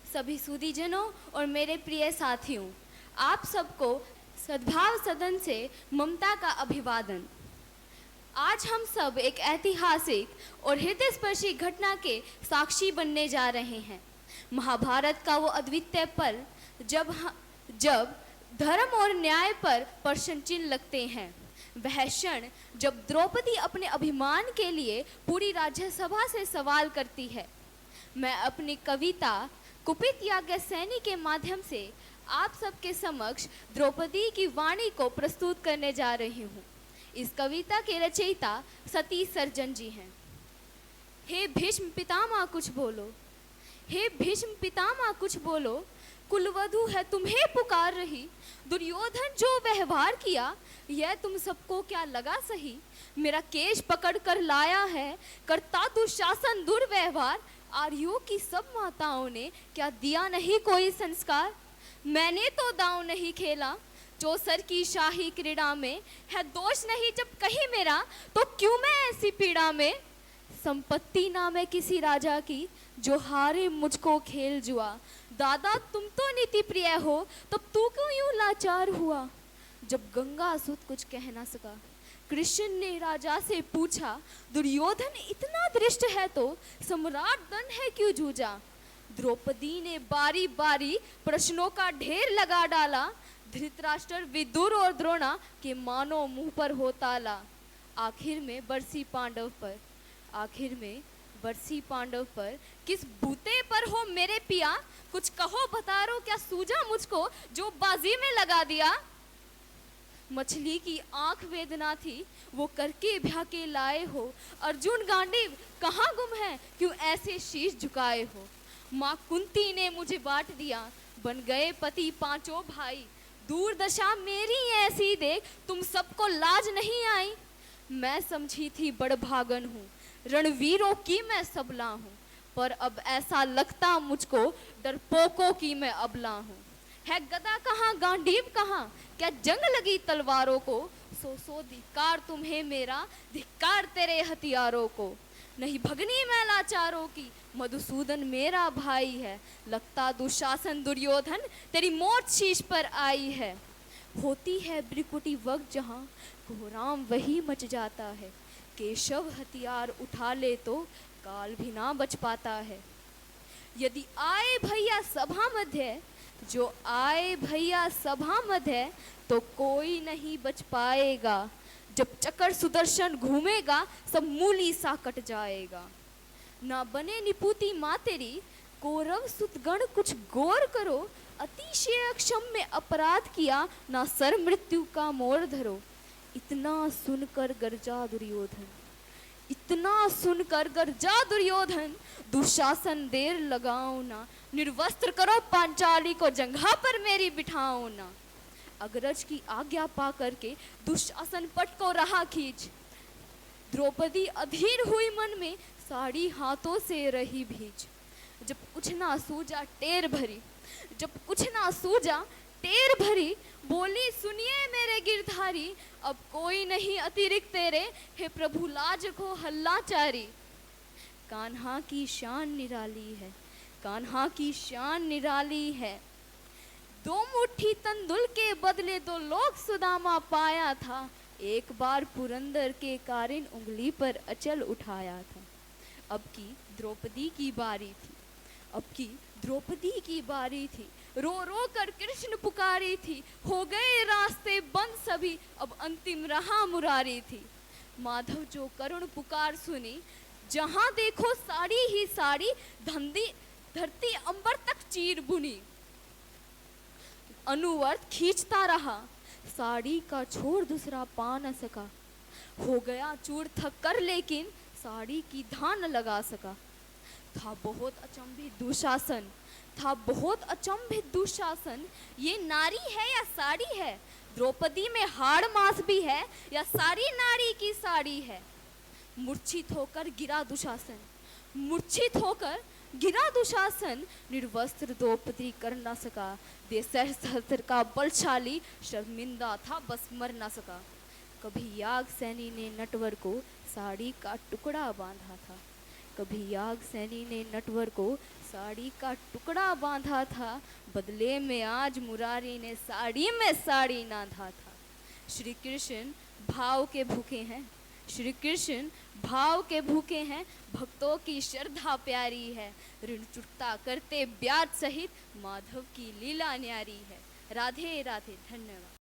सभी सुधीजनों और मेरे प्रिय साथियों, आप सबको सद्भाव सदन से ममता का अभिवादन। आज हम सब एक ऐतिहासिक और हृदय स्पर्शी घटना के साक्षी बनने जा रहे हैं। महाभारत का वो अद्वितीय पल जब धर्म और न्याय पर प्रश्न चिन्ह लगते हैं। वह क्षण जब द्रौपदी अपने अभिमान के लिए पूरी राज्यसभा से सवाल करती है। मैं अपनी कविता कुपित याज्ञसेनी के माध्यम से आप सबके समक्ष द्रौपदी की वाणी को प्रस्तुत करने जा रही हूँ। इस कविता के रचयिता सतीश सर्जन जी हैं। हे भीष्म पितामह कुछ बोलो, हे भीष्म पितामह कुछ बोलो, कुलवधु है तुम्हें पुकार रही। दुर्योधन जो व्यवहार किया यह तुम सबको क्या लगा सही। मेरा केश पकड़ कर लाया है करता दुशासन दुर्व्यवहार। आर्यों की सब माताओं ने क्या दिया नहीं कोई संस्कार। मैंने तो दांव नहीं खेला चौसर की शाही क्रीड़ा में। है दोष नहीं जब कहीं मेरा तो क्यों मैं ऐसी पीड़ा में। संपत्ति नाम है किसी राजा की जो हारे मुझको खेल जुआ। दादा तुम तो नीति प्रिय हो तब तू क्यों यूं लाचार हुआ। जब गंगा सुत कुछ कह ना सका कृष्ण ने राजा से पूछा। दुर्योधन इतना दृष्ट है तो सम्राट दंड है क्यों जूझा। द्रौपदी ने बारी बारी प्रश्नों का ढेर लगा डाला। धृतराष्ट्र विदुर और द्रोणा के मानो मुंह पर हो ताला। आखिर में बरसी पांडव पर किस बूते पर हो मेरे पिया। कुछ कहो बतारो क्या सूझा मुझको जो बाजी में लगा दिया। मछली की आंख वेदना थी वो करके ब्याह के लाए हो। अर्जुन गांडीव कहाँ गुम है क्यों ऐसे शीश झुकाए हो। माँ कुंती ने मुझे बांट दिया बन गए पति पांचों भाई। दूर दशा मेरी ऐसी देख तुम सबको लाज नहीं आई। मैं समझी थी बड़ भागन हूँ रणवीरों की मैं सबला हूँ। पर अब ऐसा लगता मुझको डरपोकों की मैं अबला हूँ। है गदा कहाँ गांडीव कहाँ क्या जंग लगी तलवारों को। सो धिक्कार तुम्हें मेरा धिक्कार तेरे हथियारों को। नहीं भगनी मैं लाचारों की मधुसूदन मेरा भाई है। लगता दुशासन दुर्योधन तेरी मौत शीश पर आई है। होती है ब्रिकुटी वक्त जहाँ घोराम वही मच जाता है। केशव हथियार उठा ले तो काल भी ना बच पाता है। यदि आए भैया सभा मध्य जो आए भैया सभा मध्य तो कोई नहीं बच पाएगा। जब चक्र सुदर्शन घूमेगा सब मूली सा कट जाएगा। ना बने निपुती माँ तेरी कौरव सुतगण कुछ गौर करो। अतिशय क्षम में अपराध किया ना सर मृत्यु का मोर धरो। इतना सुनकर गर्जा दुर्योधन, इतना सुनकर गर्जा दुर्योधन। दुशासन देर लगाओ ना निर्वस्त्र करो पांचाली को जंघा पर मेरी बिठाओ ना। अग्रज की आज्ञा पा करके दुशासन पट को रहा खींच। द्रौपदी अधीर हुई मन में साड़ी हाथों से रही भीज। जब कुछ ना सूझा टेर भरी, जब कुछ ना सूझा टेर भरी। बोली सुनिए मेरे गिरधारी अब कोई नहीं अतिरिक्त तेरे। हे प्रभु लाज को हल्लाचारी। कान्हा की शान निराली है, कान्हा की शान निराली है। दो मुट्ठी तंदुल के बदले दो लोग सुदामा पाया था। एक बार पुरंदर के कारिन उंगली पर अचल उठाया था। अब की द्रौपदी की बारी थी, अब की द्रौपदी की बारी थी। रो रो कर कृष्ण पुकारी थी। हो गए रास्ते बंद सभी अब अंतिम रहा मुरारी थी। माधव जो करुण पुकार सुनी जहां देखो साड़ी ही साड़ी। धरती अंबर तक चीर बुनी। अनुवर्त खींचता रहा साड़ी का छोड़ दूसरा पा न सका। हो गया चूर थक कर लेकिन साड़ी की धान लगा सका। था बहुत अचंभित दुशासन, था बहुत अचंभित दुशासन। ये नारी है या साड़ी है। द्रौपदी में हाड़ मांस भी है या सारी नारी की साड़ी है। मूर्छित होकर गिरा दुशासन, मूर्छित होकर गिरा दुशासन। निर्वस्त्र द्रौपदी कर न सका। दे सहस्त्र का बलशाली शर्मिंदा था बस मर न सका। कभी याज्ञसेनी ने नटवर को साड़ी का टुकड़ा बांधा था। कभी याग सैनी ने नटवर को साड़ी का टुकड़ा बांधा था, बदले में आज मुरारी ने साड़ी में साड़ी नाधा था। श्री कृष्ण भाव के भूखे हैं, श्री कृष्ण भाव के भूखे हैं, भक्तों की श्रद्धा प्यारी है, ऋण चुकता करते ब्याज सहित, माधव की लीला न्यारी है। राधे राधे, धन्यवाद।